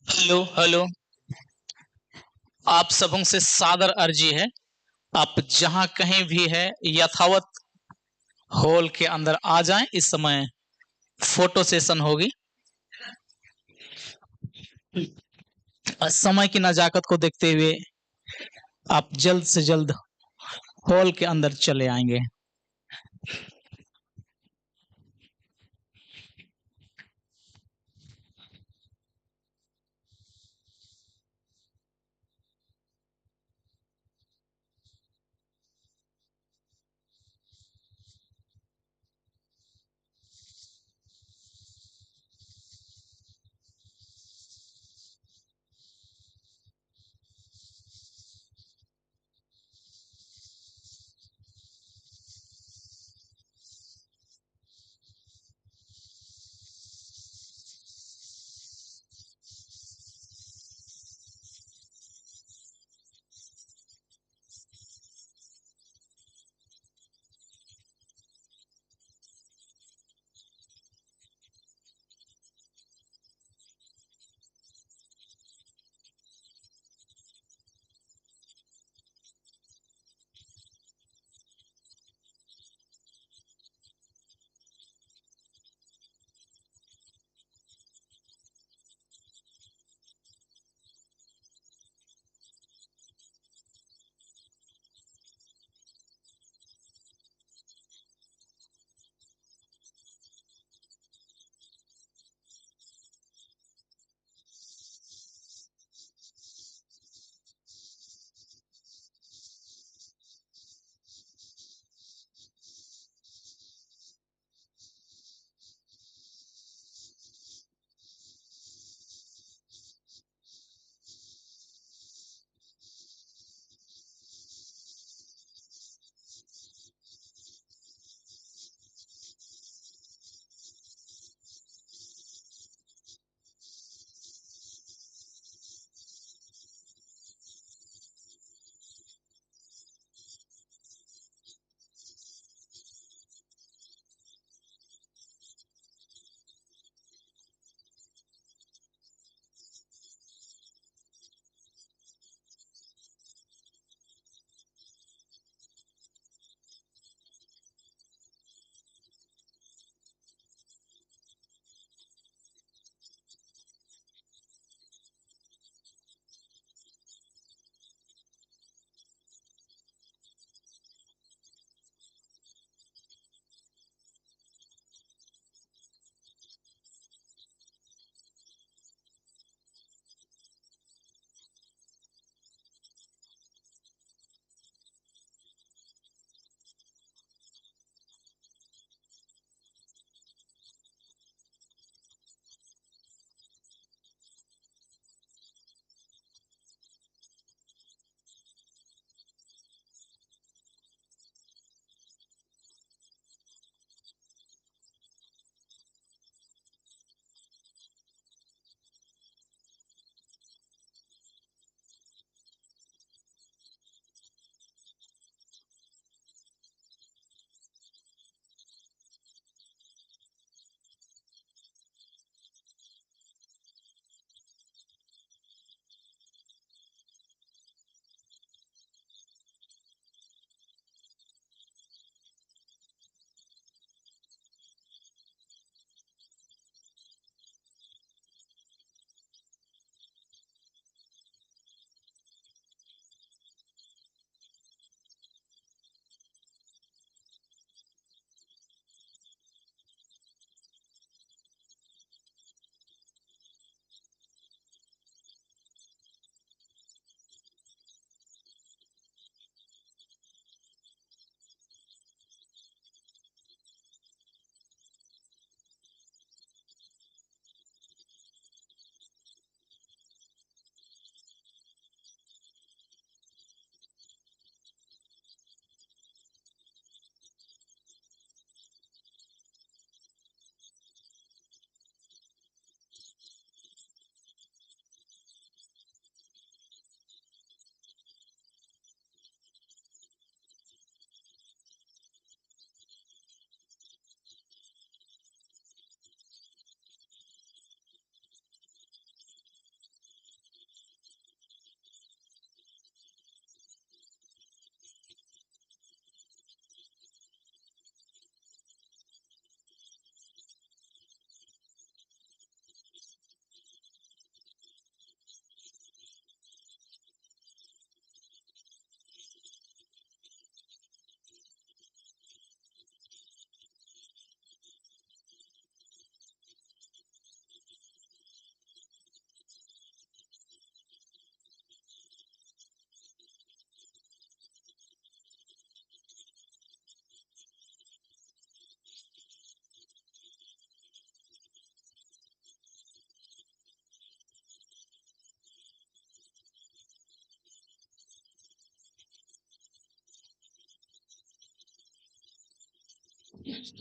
Hello hello. आप सबों से सादर अर्जी है, आप जहां कहीं भी है यथावत हॉल के अंदर आ जाएं। इस समय फोटो सेशन होगी। समय की नजाकत को देखते हुए आप जल्द से जल्द हॉल के अंदर चले आएंगे।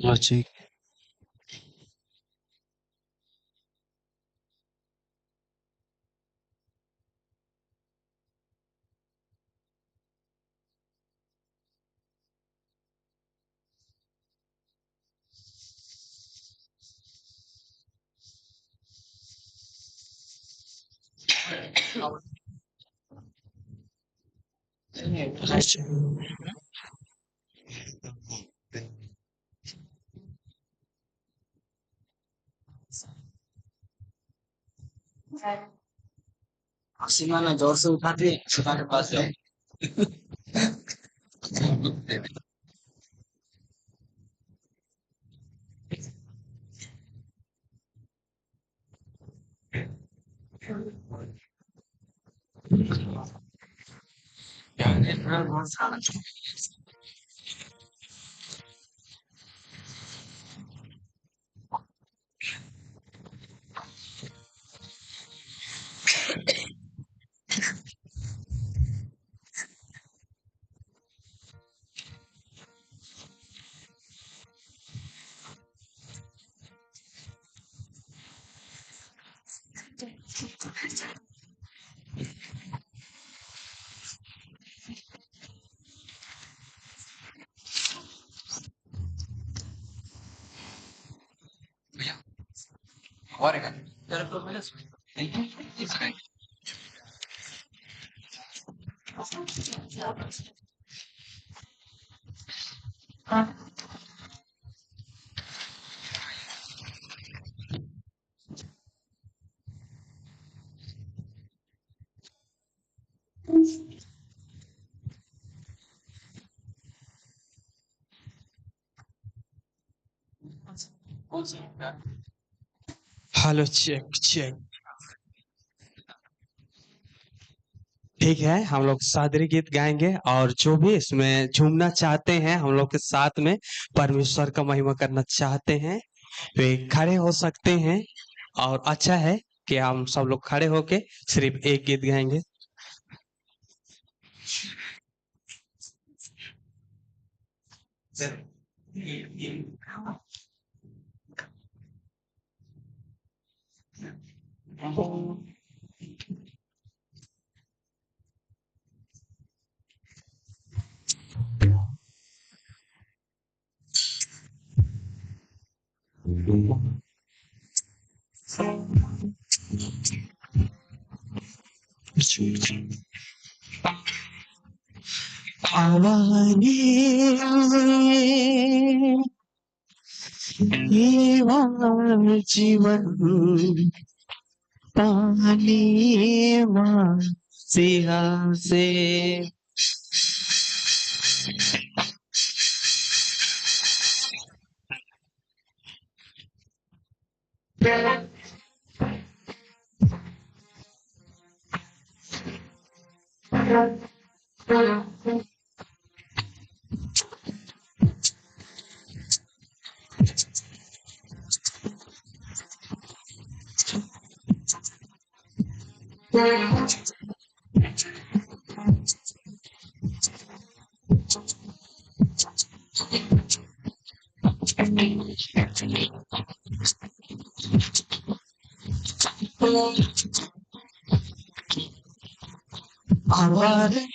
लॉजिक सीमाना जोर से उठाते सुधा के पास जाओ। बहुत सारा और है तेरे को मैंने हेलो चेक चेक। ठीक है, हम लोग सादरी गीत गाएंगे और जो भी इसमें झूमना चाहते हैं हम लोग के साथ में परमेश्वर का महिमा करना चाहते हैं वे खड़े हो सकते हैं। और अच्छा है कि हम सब लोग खड़े होके सिर्फ एक गीत गाएंगे। जीवन पानी सिंहा से हमारे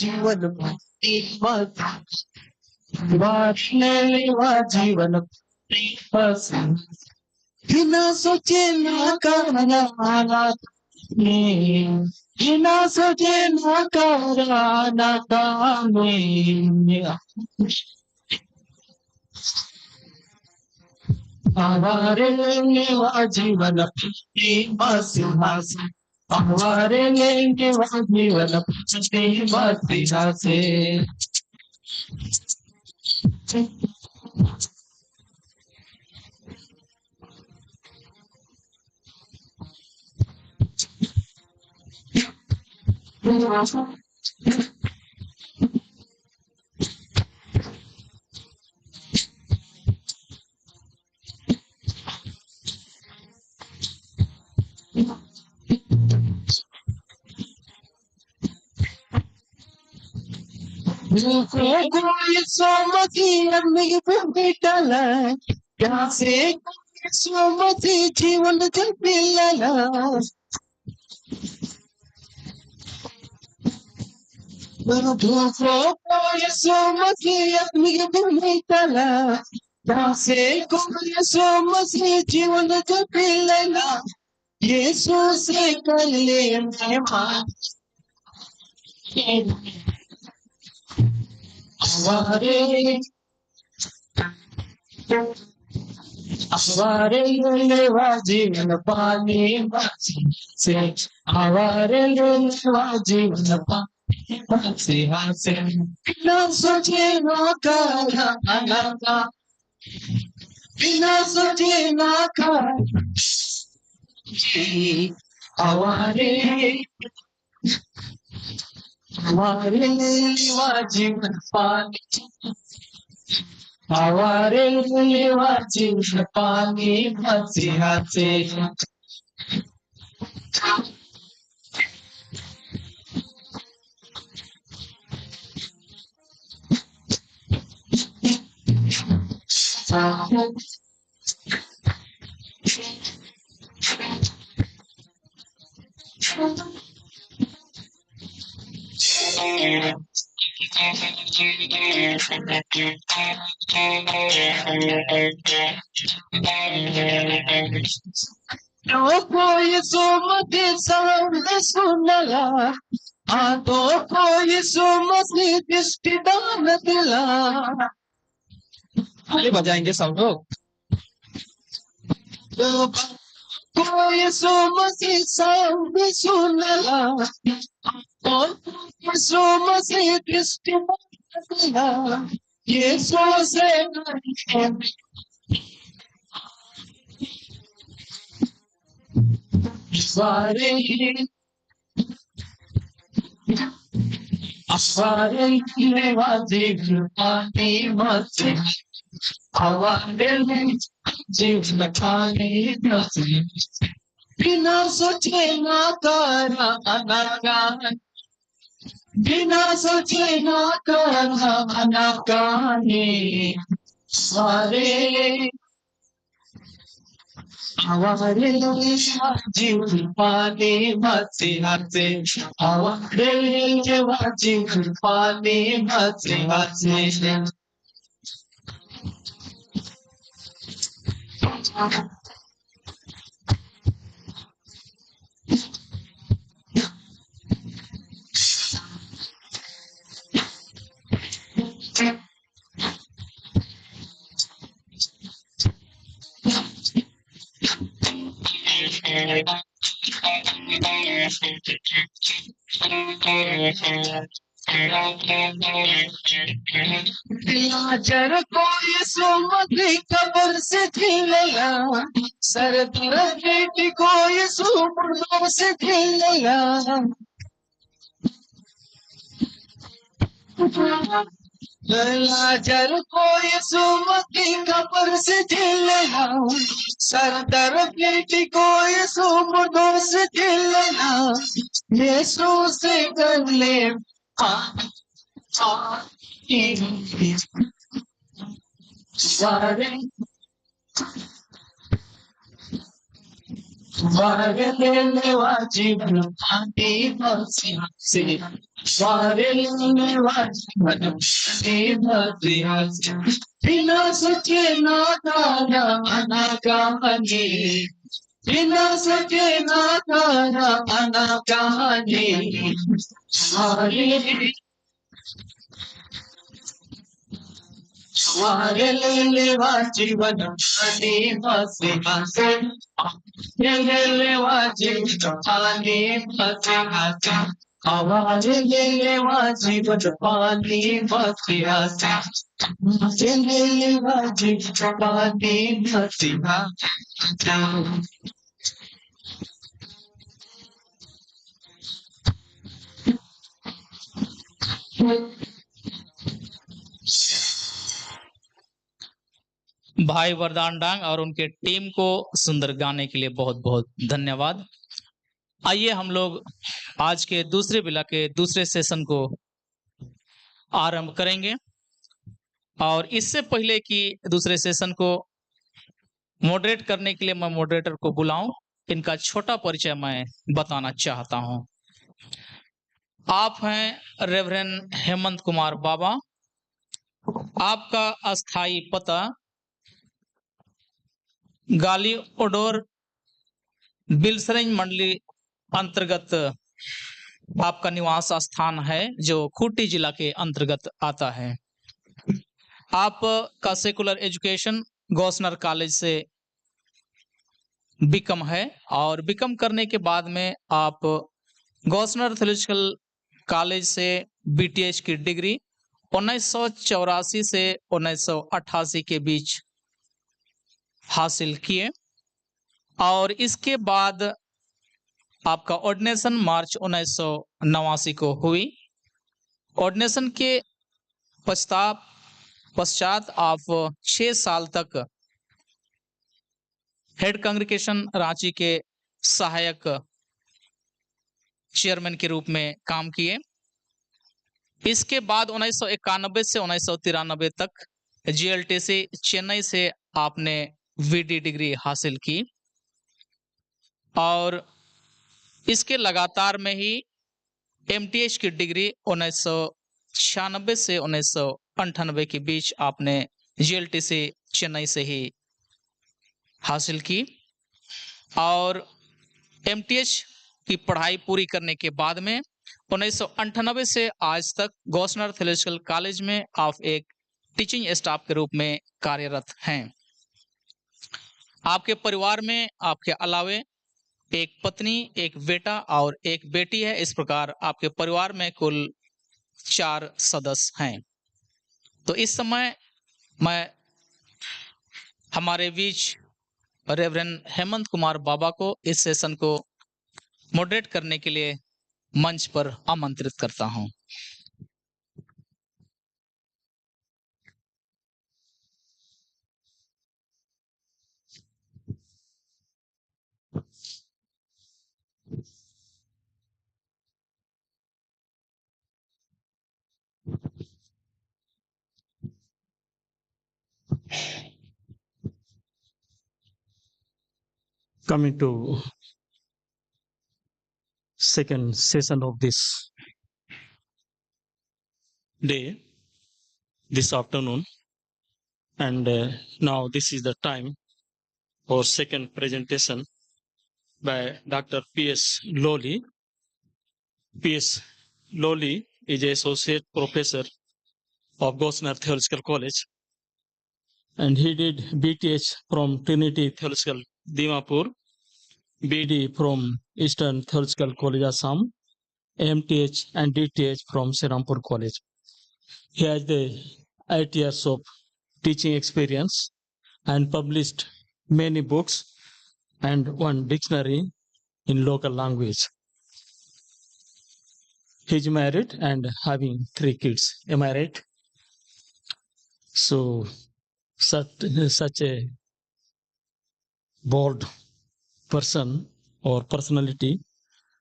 जीवन जीवन बिना सोचे ना करना बिना सोचे ना करना हमारे जीवन सिंहासन हमारे जीवन से कोई सोमती अग्नि पे डाला प्यासे सोमती जीवन जल पिलाला कोई सोमती अग्नि पे डाला प्यासे कोई सोमती जीवन जल पिलाला यीशु से कर ले मेहमान हमारे हमारे लेवा जीवन पानी से हमारे लेवा जीवन पानी से बिना सोचे ना करा अनाका बिना सोचे ना करा हमारे लेवा जीवन पानी हमारे लेवा जीवन पानी मसीहा से कोई सुमति सामने सुनला तो कोई सुमति दृष्टि दान दिला अरे बजाएंगे सब लोग कोई सुमति सामने सुनला तो सुमति दृष्टि दान दिला यीशु से सारे सारे लेवा जीवन पानी मत हमारे जीवन पानी मत बिना सोचे ना करा अनाकान बिना सोचे ना करा अनाकानी सारे हमारे जीवन पानी मसीहा से हमारे जीवन पानी मसीहा से लाजर कोई सुमति कब्र से खिलेगा सरदार बेटी कोई सुमर से खिलेगा लाजर कोई सुमति कब्र से खिलेगा सरदार बेटी कोई सुमर से खिलेगा यीशु से कर ले सारे लेवा जीवन पानी मसीहा से सारे लेवा जीवन पानी मसीहा से बिना सोचे ना करा अनाकानी बिना सोचे ना करा अनाकानी सारे हमारे लेवा जीवन पानी मसीहा से लेवा जीवन पानी मसीहा से हमारे लेवा जीवन पानी मसीहा से लेवा जीवन पानी मसीहा भाई वरदान डांग और उनके टीम को सुंदर गाने के लिए बहुत बहुत धन्यवाद। आइए हम लोग आज के दूसरे बिला के दूसरे सेशन को आरंभ करेंगे। और इससे पहले कि दूसरे सेशन को मॉडरेट करने के लिए मैं मॉडरेटर को बुलाऊं, इनका छोटा परिचय मैं बताना चाहता हूं। आप हैं रेवरेंड हेमंत कुमार बाबा। आपका अस्थाई पता गाली ओडोर बिलसरेंज मंडली अंतर्गत आपका निवास स्थान है, जो खूंटी जिला के अंतर्गत आता है। आपका सेकुलर एजुकेशन गौसनर कॉलेज से बीकॉम है, और बीकॉम करने के बाद में आप गौसनर थियोलॉजिकल कॉलेज से बीटीएच की डिग्री 1984 से 1988 के बीच हासिल किए। और इसके बाद आपका ऑर्डिनेशन मार्च 1989 को हुई। ऑर्डिनेशन के पश्चात आप 6 साल तक हेड कांग्रीगेशन रांची के सहायक चेयरमैन के रूप में काम किए। इसके बाद 1991 से 1993 तक जीएलटीसी चेन्नई से आपने वीडी डिग्री हासिल की, और इसके लगातार में ही एमटीएच की डिग्री 1996 से 1998 के बीच आपने जीएलटीसी चेन्नई से ही हासिल की। और एमटीएच की पढ़ाई पूरी करने के बाद में 1998 से आज तक गौसनर थियोलॉजिकल कॉलेज में आप एक टीचिंग स्टाफ के रूप में कार्यरत हैं। आपके परिवार में आपके अलावे एक पत्नी, एक बेटा और एक बेटी है। इस प्रकार आपके परिवार में कुल 4 सदस्य हैं। तो इस समय मैं हमारे बीच रेवरेंड हेमंत कुमार बाबा को इस सेशन को मॉडरेट करने के लिए मंच पर आमंत्रित करता हूं। Coming to second session of this day, this afternoon, and now this is the time for second presentation by Dr. P.S. Lowly. P.S. Lowly is an associate professor of Gosner Theological College, and he did BTH from Trinity Theological Dimapur, BD from Eastern Theological College Assam, MTH and DTH from Serampur College. He has the 8 years of teaching experience and published many books and one dictionary in local language. He is married and having 3 kids. Am I right? So, such a bold person or personality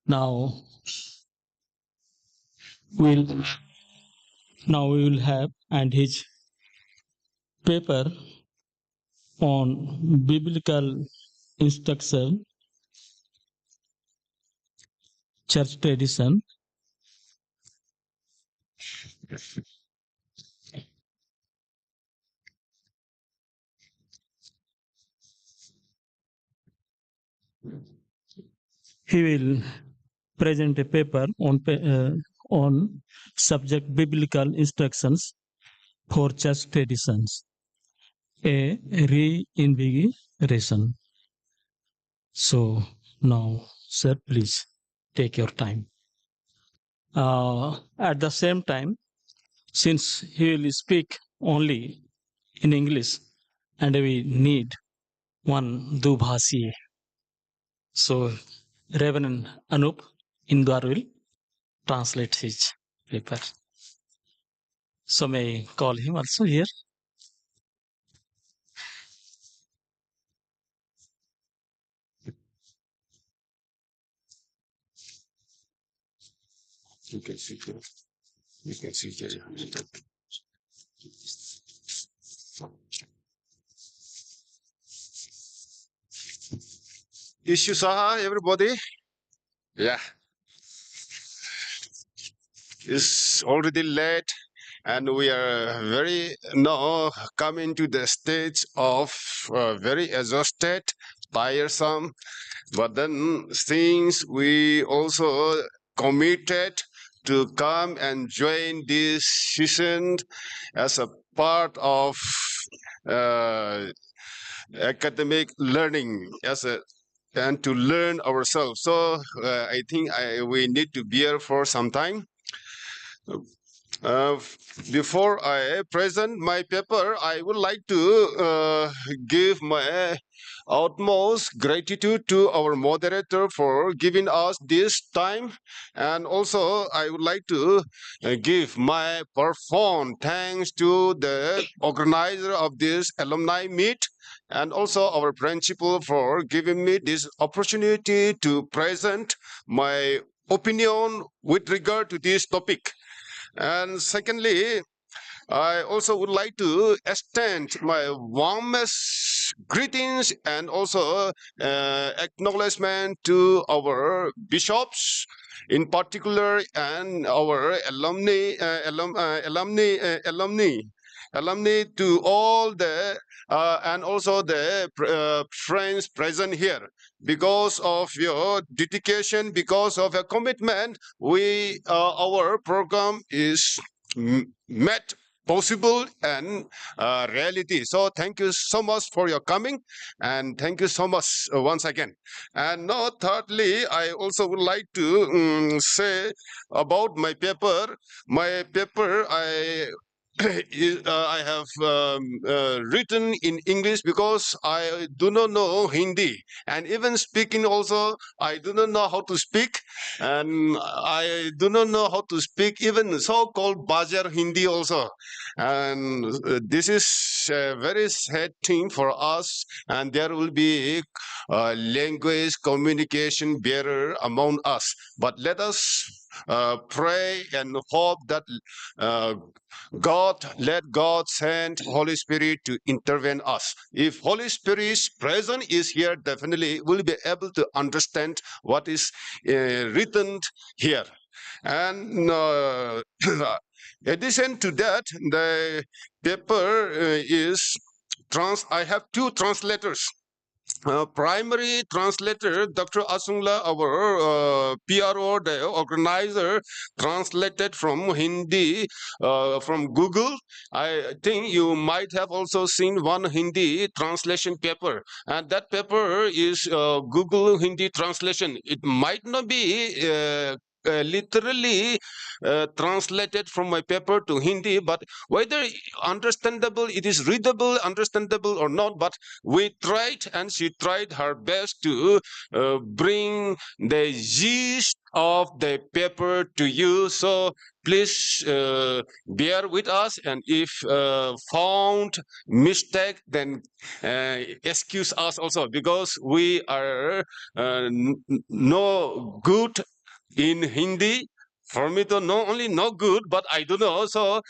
now we will have, and his paper on biblical instruction, church tradition, he will present a paper on subject biblical instructions for church traditions, a reinvigoration. So now, sir, please take your time. At the same time, since he will speak only in English, and we need one Dubhasi, so Reverend Anup Indwar will translate his paper. So may I call him also here? You can see here. You can see here. Ishu Saha, everybody. Yeah. It's already late, and we are very now coming to the stage of very exhausted, tiresome. But then, since we also committed to come and join this session as a part of uh, academic learning, and to learn ourselves. So I think we need to bear for some time. Uh, Before I present my paper, I would like to give my utmost gratitude to our moderator for giving us this time. And also, I would like to give my profound thanks to the organizer of this alumni meet, and also our principal for giving me this opportunity to present my opinion with regard to this topic. And secondly, I also would like to extend my warmest greetings and also acknowledgement to our bishops, in particular, and our alumni to all the and also the friends present here. Because of your dedication, because of your commitment, our program is met possible and reality. So thank you so much for your coming, and thank you so much once again. And now thirdly, I also would like to say about my paper. My paper, I have written in English because I do not know Hindi, and even speaking also I do not know how to speak, and I do not know how to speak even so-called Bajar Hindi also. And this is a very sad thing for us, and there will be language communication barrier among us. But let us pray and hope that let God send Holy Spirit to intervene us. If Holy Spirit's presence is here, definitely we'll be able to understand what is written here. And addition to that, the paper I have two translators. Primary translator Dr. Asungla, our PRO, the organizer, translated from Hindi from Google. I think you might have also seen one Hindi translation paper, and that paper is Google Hindi translation. It might not be literally translated from my paper to Hindi, but whether understandable, it is readable, understandable or not, but we tried, and she tried her best to bring the gist of the paper to you. So please bear with us, and if found mistake, then excuse us also, because we are no good in Hindi. For me, to not only no good, but I do know. So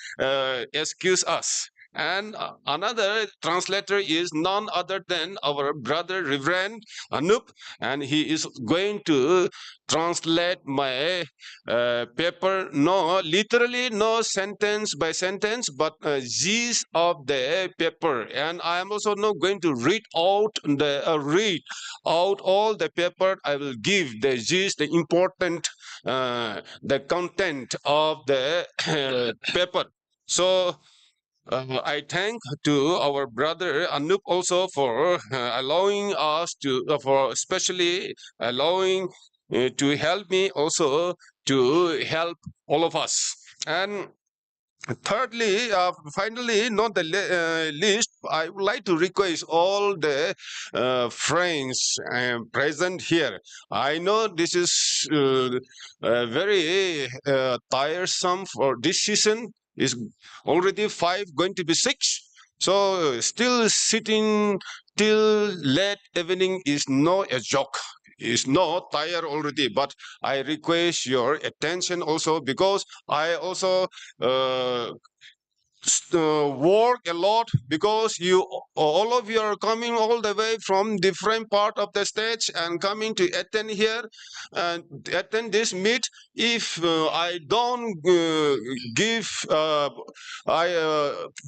excuse us. And another translator is none other than our brother Reverend Anup, and he is going to translate my paper, no literally, no sentence by sentence, but gist of the paper. And I am also not going to read out all the paper. I will give the gist, the important, the content of the paper. So I thank to our brother Anup also for allowing us to, for especially allowing to help me also to help all of us. And thirdly, finally, not the least, I would like to request all the friends present here. I know this is very tiresome for this season. Is already 5, going to be 6. So still sitting till late evening is no a joke. is not tired already, but I request your attention also, because I also work a lot, because you all of you are coming all the way from different part of the stage and coming to attend here and attend this meet. If I don't give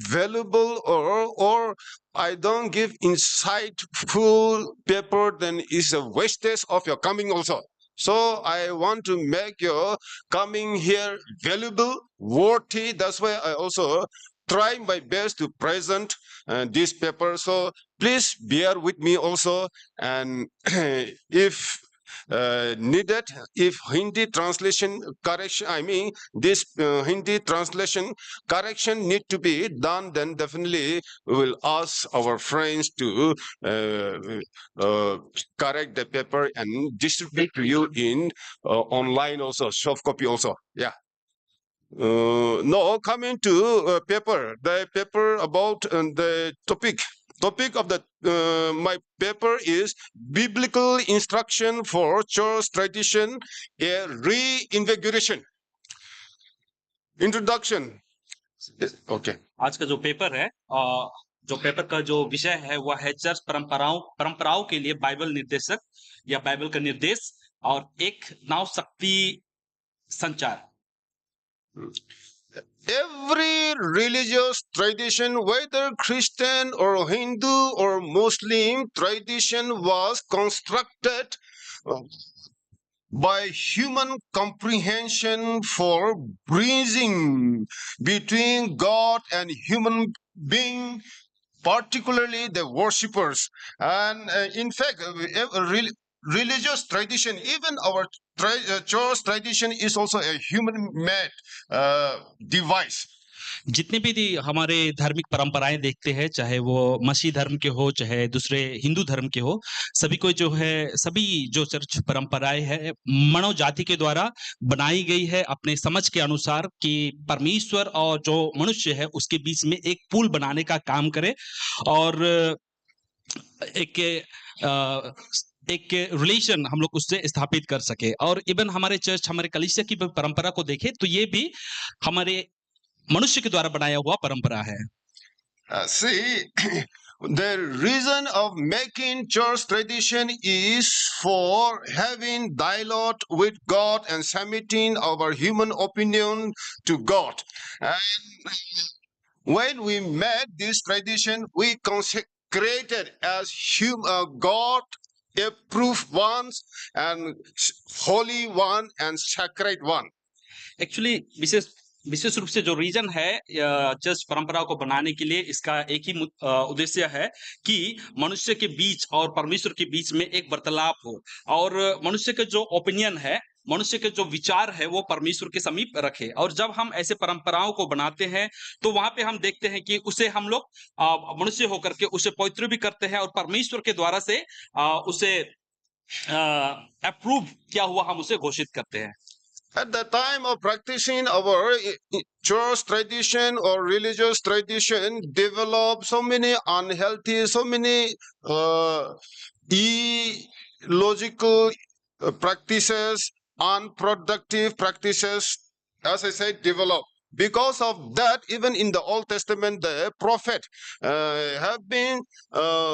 valuable, or I don't give insightful paper, then it's a wastage of your coming also. So I want to make your coming here valuable, worthy. That's why I also try my best to present this paper. So please bear with me also. And if needed, if Hindi translation correction, I mean this Hindi translation correction need to be done, then definitely we will ask our friends to correct the paper and distribute to you in online also, soft copy also. Yeah. No, coming to paper, the paper about the topic of the my paper is biblical instruction for church tradition, a reinvigoration. Introduction. Okay. आज का जो paper है जो paper का जो विषय है वह है चर्च परंपराओं के लिए बाइबल निर्देशक या बाइबल का निर्देश और एक नाव शक्ति संचार. Every religious tradition, whether Christian or Hindu or Muslim tradition, was constructed by human comprehension for bridging between God and human being, particularly the worshippers. And in fact, religious tradition, even our church tradition, is also a human-made device. जितने भी हमारे धार्मिक परंपराएं देखते हैं, चाहे वो मसीह धर्म के हो चाहे दूसरे हिंदू धर्म के हो, सभी को जो है सभी जो चर्च परंपराएं है मानव जाति के द्वारा बनाई गई है अपने समझ के अनुसार कि परमेश्वर और जो मनुष्य है उसके बीच में एक पुल बनाने का काम करे और एक रिलेशन हम लोग उससे स्थापित कर सके. और इवन हमारे चर्च हमारे कलीसिया की परंपरा को देखें तो ये भी हमारे मनुष्य के द्वारा बनाया हुआ परंपरा है. See, the reason of making church tradition is for having dialogue with God and submitting our human opinion to God. And when we made this tradition, we consecrated as God approved ones and holy one and sacred one. Actually विशेष रूप से जो reason है church परंपरा को बनाने के लिए इसका एक ही उद्देश्य है कि मनुष्य के बीच और परमेश्वर के बीच में एक वार्तालाप हो और मनुष्य के जो ओपिनियन है, मनुष्य के जो विचार है वो परमेश्वर के समीप रखे. और जब हम ऐसे परंपराओं को बनाते हैं तो वहां पे हम देखते हैं कि उसे हम लोग मनुष्य होकर के उसे पवित्र भी करते हैं और परमेश्वर के द्वारा से उसे अप्रूव किया हुआ हम उसे घोषित करते हैं. At the time of practicing our church tradition or religious tradition, develop so many unhealthy, so many illogical practices, unproductive practices, as I said, develop. Because of that, even in the Old Testament, the prophet have been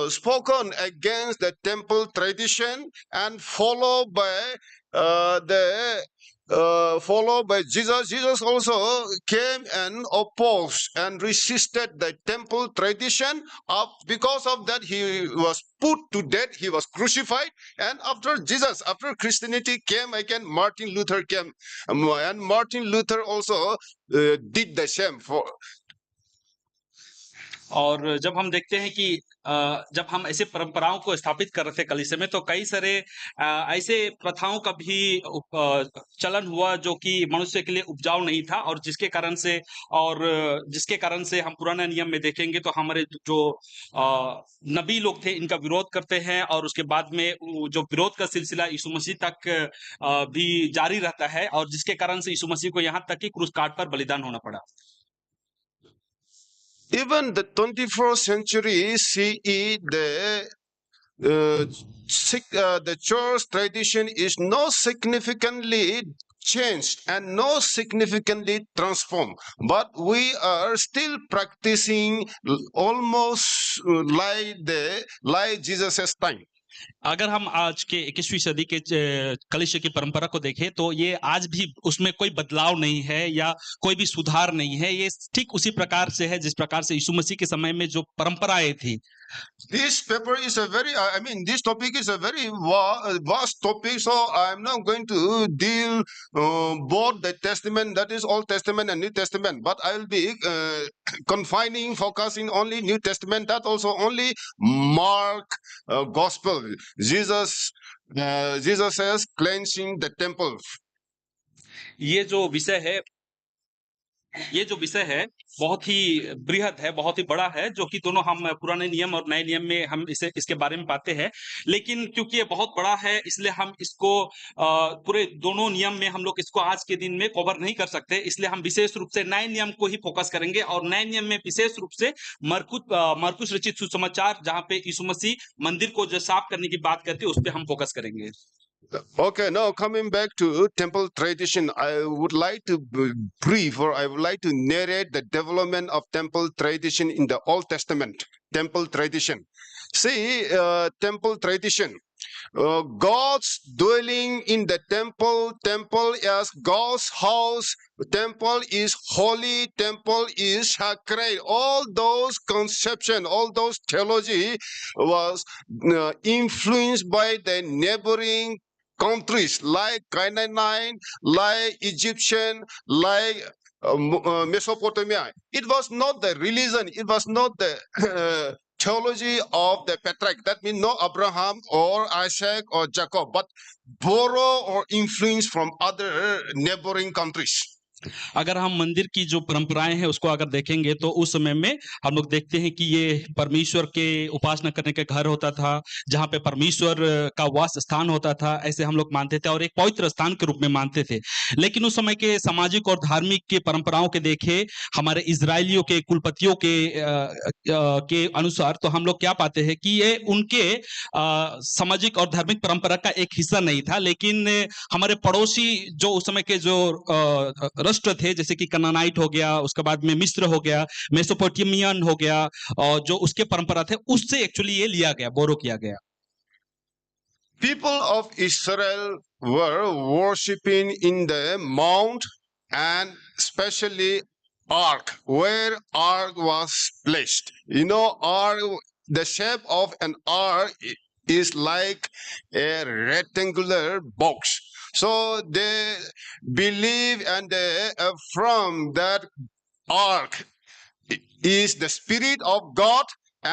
spoken against the temple tradition and followed by Jesus. Jesus also came and opposed and resisted the temple tradition. Because of that, he was put to death. He was crucified. And after Christianity came again, Martin Luther came. And Martin Luther also did the same. और जब हम देखते हैं कि जब हम ऐसे परंपराओं को स्थापित कर रहे थे कलीसिया में तो कई सारे ऐसे प्रथाओं का भी चलन हुआ जो कि मनुष्य के लिए उपजाऊ नहीं था और जिसके कारण से हम पुराने नियम में देखेंगे तो हमारे जो नबी लोग थे इनका विरोध करते हैं और उसके बाद में जो विरोध का सिलसिला यीशु मसीह तक भी जारी रहता है और जिसके कारण से यीशु मसीह को यहाँ तक कि क्रूस काट पर बलिदान होना पड़ा. Even the 21st century CE, the the church tradition is not significantly changed and not significantly transformed, but we are still practicing almost like Jesus' time. अगर हम आज के 21वीं सदी के कलिसिया की परंपरा को देखें तो ये आज भी उसमें कोई बदलाव नहीं है या कोई भी सुधार नहीं है। ये ठीक उसी प्रकार से है जिस प्रकार से यीशु मसीह के समय में जो परंपराएं थी। This paper is a very, this topic is a very vast topic, so I'm not going to deal both the Testament, that is Old Testament and New Testament, but I'll be focusing only New Testament, that also only Mark Gospel. Jesus says cleansing the temple. ये जो विषय है बहुत ही बृहद है, बहुत ही बड़ा है, जो कि दोनों हम पुराने नियम और नए नियम में हम इसके बारे में पाते हैं। लेकिन क्योंकि ये बहुत बड़ा है इसलिए हम इसको पूरे दोनों नियम में हम लोग इसको आज के दिन में कवर नहीं कर सकते, इसलिए हम विशेष रूप से नए नियम को ही फोकस करेंगे और नए नियम में विशेष रूप से मरकुस रचित सुसमाचार जहां पे यीशु मसीह मंदिर को जो साफ करने की बात करते हैं उस पर हम फोकस करेंगे। Okay, now coming back to temple tradition, I would like to narrate the development of temple tradition in the Old Testament. Temple tradition. See, temple tradition. God's dwelling in the temple. Temple is God's house. Temple is holy. Temple is sacred. All those conception, all those theology was influenced by the neighboring countries like Canaanite, like Egyptian, like Mesopotamia. It was not the religion, it was not the theology of the patriarch. That means no Abraham or Isaac or Jacob, but borrow or influence from other neighboring countries. अगर हम मंदिर की जो परंपराएं हैं उसको अगर देखेंगे तो उस समय में हम लोग देखते हैं कि ये परमेश्वर के उपासना करने का घर होता था, जहां पे परमेश्वर का वास स्थान होता था, ऐसे हम लोग मानते थे और एक पवित्र स्थान के रूप में मानते थे। लेकिन उस समय के सामाजिक और धार्मिक के परंपराओं के देखे हमारे इजरायलियों के कुलपतियों के अनुसार तो हम लोग क्या पाते हैं कि ये उनके सामाजिक और धार्मिक परंपरा का एक हिस्सा नहीं था। लेकिन हमारे पड़ोसी जो उस समय के जो राष्ट्र थे जैसे कि कनानाइट हो गया, उसके बाद में मिस्र हो गया, मेसोपोटामियन हो गया, और जो उसके परंपरा थे उससे एक्चुअली ये लिया गया, बोरो किया गया। People of Israel were worshipping in the mount and especially ark, where ark was placed. You know, ark, the shape of an ark is like a rectangular box. So they believe and they affirm that ark is the spirit of God